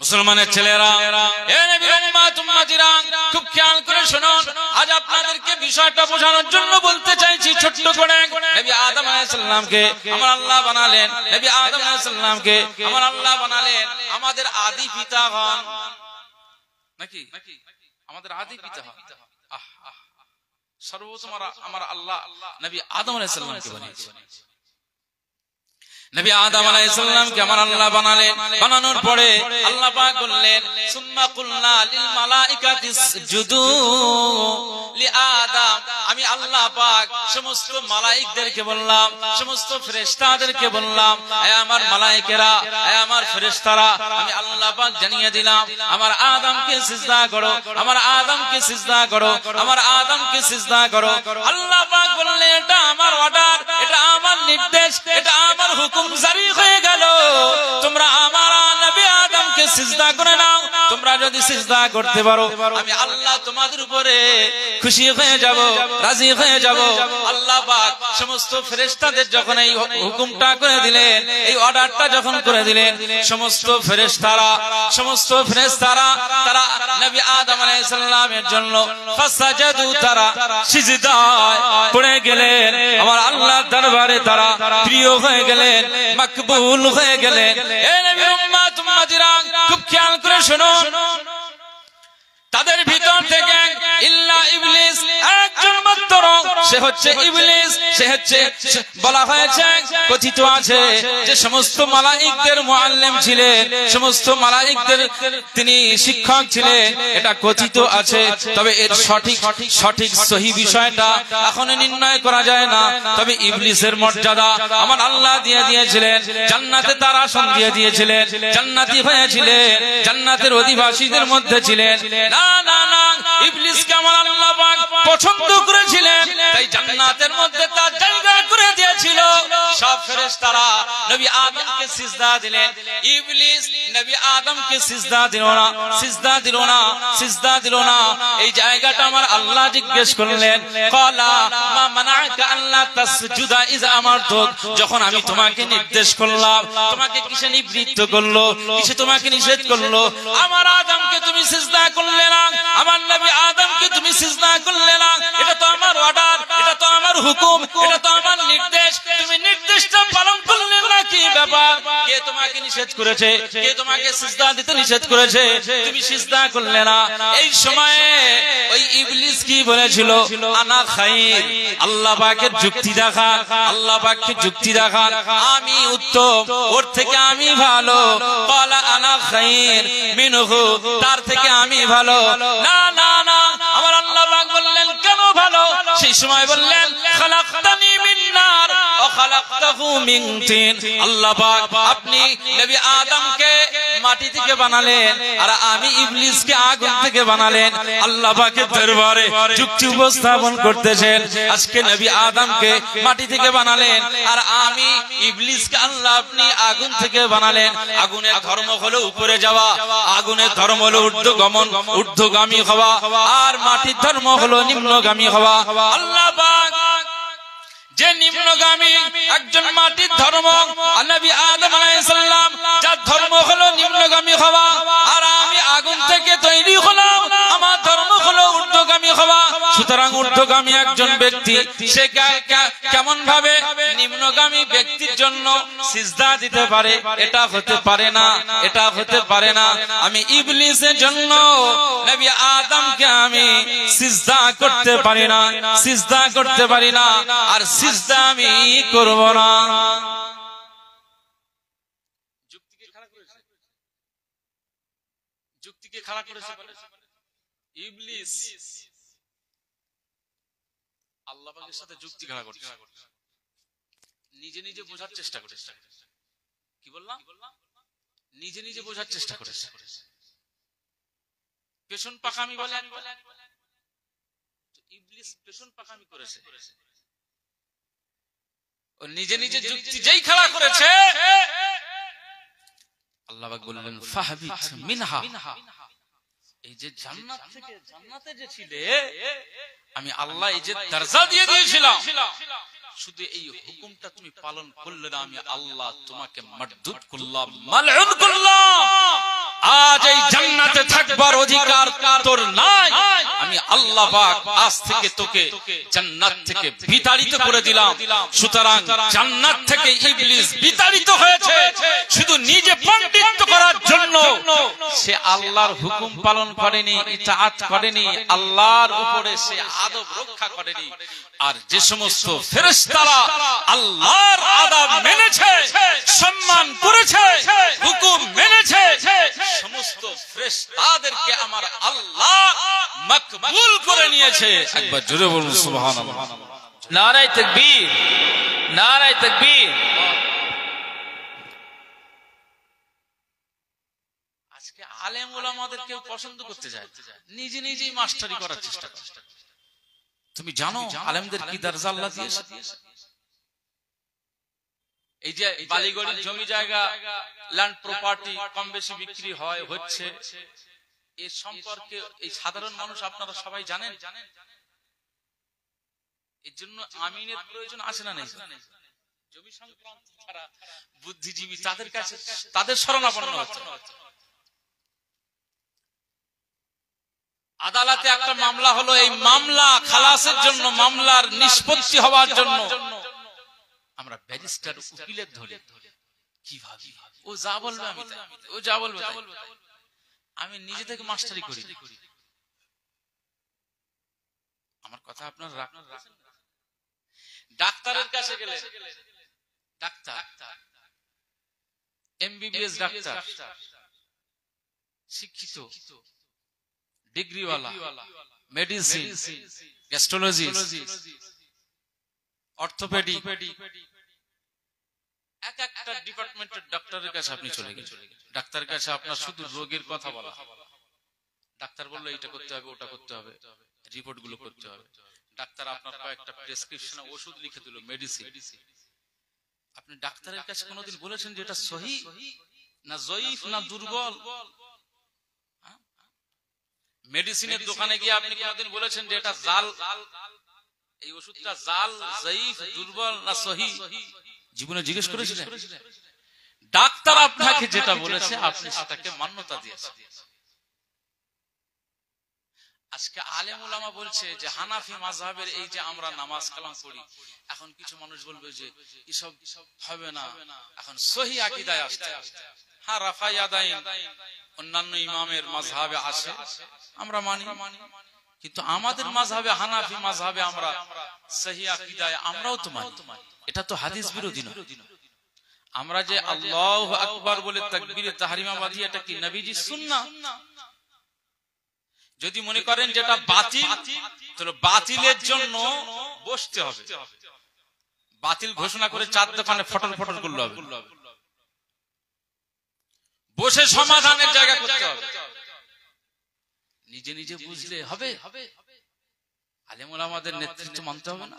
মুসলমানের ছেলেরা, এ নবীর উম্মত উম্মতিরা, খুব খেয়াল করে শুনুন। আজ আপনাদেরকে বিষয়টা বোঝানোর জন্য বলতে চাইছি ছোট্ট করে। নবী আদম আলাইহিস সালামকে আমার আল্লাহ বানালেন, নবী আদম আলাইহিস সালামকে আমার আল্লাহ বানালেন আমাদের আদি পিতা হন নাকি? আমাদের আদি পিতা হন। সর্বপ্রথম আমার আল্লাহ নবী আদম আলাইহিস সালামকে বানিয়েছেন। নবী আদম আলাইহিস সালামকে আমার আল্লাহ বানালেন। বানানোর পরে আল্লাহ পাক বললেন, সুম্মা কুলনা লিল মালাইকাতি ইসজুদু লি আদম। আমি আল্লাহ পাক সমস্ত মালায়েকদেরকে বললাম, সমস্ত ফেরেশতাদেরকে বললাম, হে আমার মালায়েকেরা, হে আমার ফেরেশতারা, আমি আল্লাহ পাক জানিয়ে দিলাম আমার আদমকে সিজদা করো, আমার আদমকে সিজদা করো, আমার আদমকে সিজদা করো। আল্লাহ পাক বললেন, এটা আমার অর্ডার, এটা আমার নির্দেশ, এটা আমার হুকুম জারি হয়ে গেল। তোমরা আমার নবী আদমকে সিজদা করে নাও। তোমরা যদি সিজদা করতে পারো আমি আল্লাহ তোমাদের উপরে খুশি হয়ে যাব, রাজি হয়ে যাব। আল্লাহ পাক সমস্ত ফেরেশতাদের যখন এই হুকুমটা করে দিলেন, এই অর্ডারটা যখন করে দিলেন, সমস্ত ফেরেশতারা তারা নবী আদম আলাইহিস সালামের জন্য ফাসাজাদু, তারা সিজদায় পড়ে গেলেন। আমার আল্লাহর দরবারে তারা প্রিয় হয়ে গেলেন, মকবুল হয়ে গেলেন। এ নবীর উম্মত উম্মতিরা, খুব খেয়াল করে শুনুন। তাদের ভিতর থেকে ইল্লা ইবলিস, একজন মাত্র, সে হচ্ছে ইবলিস। সে হচ্ছে, বলা হয়েছে, কথিত আছে যে সমস্ত মালায়েকদের মুআল্লিম ছিলেন, সমস্ত মালায়েকদের তিনি শিক্ষক ছিলেন, এটা কথিত আছে। তবে এর সঠিক সহি বিষয়টা এখনো নির্ণয় করা যায় না। তবে ইবলিসের মর্যাদা আমার আল্লাহ দিয়ে দিয়েছিলেন, জান্নাতে তার আসন দিয়ে দিয়েছিলেন, জান্নাতি হয়েছিলেন, জান্নাতের অধিবাসীদের মধ্যে ছিলেন। না না না, ইবলিসকে আমার আল্লাহ পাক পছন্দ করেছিলেন, তাই জান্নাতের মধ্যে তার জায়গা করে দিয়েছিল। সব ফেরেশতারা নবী আদমকে সিজদা দিলেন, ইবলিস নবী আদমকে সিজদা দিল না, সিজদা দিল না, সিজদা দিল না। এই জায়গাটা আমার আল্লাহ জিজ্ঞেস করলেন, ক্বালা মা মানাকা আল্লা তাসজুদা ইজ আমারতুক। যখন আমি তোমাকে নির্দেশ করলাম, তোমাকে কিসে নিবৃত্ত করলো, কিসে তোমাকে নিষেধ করলো? আমার আদমকে তুমি সিজদা করলে না, আমার নবী আদমকে তুমি সিজদা করলে না। এটা তো আমার অর্ডার, এটা তো আমার হুকুম, এটা তো আমার নির্দেশ। তুমি নির্দেশটা পালন করলে না, কি ব্যাপার? কে তোমাকে নিষেধ করেছে? কে তোমাকে সিজদা দিতে নিষেধ করেছে? তুমি সিজদা করলে না। এই সময়ে ওই ইবলিস কি বলেছিল? আনা খাইর। আল্লাহ পাকের যুক্তি দেখান, আল্লাহ পাককে যুক্তি দেখান, আমি উত্তম, ওর থেকে আমি ভালো। ক্বালা আনা খাইর মিনহু, তার থেকে আমি ভালো। না না না, আমার আল্লাহ পাক বললেন, কেন ভালো? সেই সময় বললেন, খালাকতানি মিন নার ওয়া খালাকতাহু মিন তিন। আল্লাহ পাক আপনি নবী আদমকে মাটি থেকে বানালেন, আর আমি ইবলিসকে আগুন থেকে বানালেন। আল্লাহ পাকের দরবারে যুক্তি উপস্থাপন করতেছেন। আজকে নবী আদমকে মাটি থেকে বানালেন, আর আমি ইবলিসকে আল্লাহ আপনি আগুন থেকে বানালেন। আগুনের ধর্ম হলো উপরে যাওয়া, আগুনের ধর্ম হলো ঊর্ধ্বগামী হওয়া, আর মাটির ধর্ম হলো নিম্নগামী হওয়া। আল্লাহ পাক যে নিম্নগামী, একজন মাটির ধর্ম, নবী আদম আলাইহিস সালাম যার ধর্ম হলো নিম্নগামী হওয়া, আর আমি আগুন থেকে তৈরি হলাম, আমার ধর্ম হলো ঊর্ধ্বগামী হওয়া। সুতরাং ঊর্ধ্বগামী একজন ব্যক্তি সে কেমন ভাবে নিম্নগামী ব্যক্তির জন্য সিজদা দিতে পারে? এটা হতে পারে না, এটা হতে পারে না। আমি ইবলিসের জন্য নবী আদমকে আমি সিজদা করতে পারি না, সিজদা করতে পারি না, আর সিজদা আমি করব না। যুক্তিকে খাড়া করেছে, যুক্তিকে খাড়া করেছে ইবলিস। আল্লাহ পাকের সাথে যুক্তি খাড়া করছে, নিজে নিজে বোঝার চেষ্টা করেছে। কি বললাম? নিজে নিজে বোঝার চেষ্টা করেছে। পেছন পাকামি বলে ইবলিস পেছন পাকামি করেছে। ও নিজে নিজে যুক্তি যেই খাড়া করেছে, আল্লাহ পাক বললেন, ফাহবিত মিনহা। এই যে জান্নাত থেকে, জান্নাতে যে ছিলে, আমি আল্লাহ এই যে দরজা দিয়ে দিয়েছিলাম, শুধু এই হুকুমটা তুমি পালন করলে না, আমি আল্লাহ তোমাকে মারদুদ করলাম, মালউন করলাম। আর থাকবার অধিকার তোর নাই। আমি আল্লাহ পাক আজ থেকে তোকে জান্নাত থেকে বিতাড়িত করে দিলাম। সুতরাং জান্নাত থেকে ইবলিস বিতাড়িত হয়েছে শুধু নিজে পণ্ডিত্য করার জন্য। সে আল্লাহর হুকুম পালন করেনি, ইতাআত করেনি, আল্লাহর উপরে সে আদব রক্ষা করেনি। আর যে সমস্ত ফেরেশতারা আল্লাহর আদব মেনেছে, সম্মান করেছে, হুকুম মেনেছে, সমস্ত ফেরেশতাদেরকে আমার আল্লাহ মকবুল করে নিয়েছে। একবার জোরে বলুন সুবহানাল্লাহ। নারায়ে তাকবীর, নারায়ে তাকবীর। আজকে আলেম ওলামাদের কেউ পছন্দ করতে যায়, নিজে নিজেই মাস্টারি করার চেষ্টা করে। তুমি জানো আলেমদের কি দরজা আল্লাহ দিয়েছে? এই যে বালিগড়ির জমি জায়গা, ল্যান্ড প্রপার্টি কম বেশি বিক্রি হয়, হচ্ছে, এর সম্পর্কে এই সাধারণ মানুষ আপনারা সবাই জানেন। এর জন্য আমিনের প্রয়োজন আছে না নেই? জমি সংক্রান্ত যারা বুদ্ধিজীবী তাদের কাছে তাদের শরণাপন্ন হচ্ছে। আদালতে একটা মামলা হলো, এই মামলা খালাসের জন্য, মামলার নিষ্পত্তি হওয়ার জন্য আমরা ব্যারিস্টার উকিলের ধরে কি ভাবি, ও যা বলবে আমি তাই, ও যা বলবে তাই। আমি নিজে থেকে মাস্টারি করি। আমার কথা আপনার রাখ। ডাক্তারের কাছে গেলে, ডাক্তার এমবিবিএস ডাক্তার, শিক্ষিত, ডিগ্রিওয়ালা, মেডিসিন, গ্যাস্ট্রোলজিস্ট, অর্থোপেডিক, এক একটা ডিপার্টমেন্টের ডাক্তারের কাছে আপনি চলে গেলেন। ডাক্তারের কাছে আপনার শুধু রোগের কথা বলা, ডাক্তার বললো এটা করতে হবে, ওটা করতে হবে, রিপোর্ট গুলো করতে হবে। ডাক্তার আপনার কয়েকটা প্রেসক্রিপশন ওষুধ লিখে দিল, মেডিসিন। আপনি ডাক্তারের কাছে কোনোদিন বলেছেন যে এটা সহি না জয়ীফ না দুর্বল? মেডিসিনের দোকানে গিয়ে আপনি কোনোদিন বলেছেন যে এটা জাল, এই ওষুধটা জাল, জয়ীফ, দুর্বল না সহি? জীবনে জিজ্ঞেস করেছিলেন? ডাক্তার আপনাকে যেটা বলেছে আপনি সেটাকে মান্যতা দিয়েছেন। আজকে আলেম ওলামা বলছে যে হানাফি মাযহাবের এই যে আমরা নামাজ কালাম পড়ি, এখন কিছু মানুষ বলবে যে এসব হবে না, এখন সহি আকীদায় আসতে হবে। হ্যাঁ, রাফা ইয়াদাইন অন্যান্য ইমামের মাযহাবে আসে, আমরা মানি, কিন্তু আমাদের মাযহাবে, হানাফি মাযহাবে আমরা সহি আকীদায় আমরাও তো মানি। এটা তো হাদিস বিরোধী নয়। আমরা যে আল্লাহু আকবার বলে তাকবীরে তাহরিমা বাঁধি, এটা কি নবীজির সুন্নাহ? যদি মনে করেন যেটা বাতিল, তাহলে বাতিলের জন্য বসতে হবে, বাতিল ঘোষণা করে চার দোকানে ফটল ফটল করলে হবে, বসে সমাধানের জায়গা করতে হবে। নিজে নিজে বুঝলে হবে? আলেম ওলামাদের নেতৃত্ব মানতে হবে না?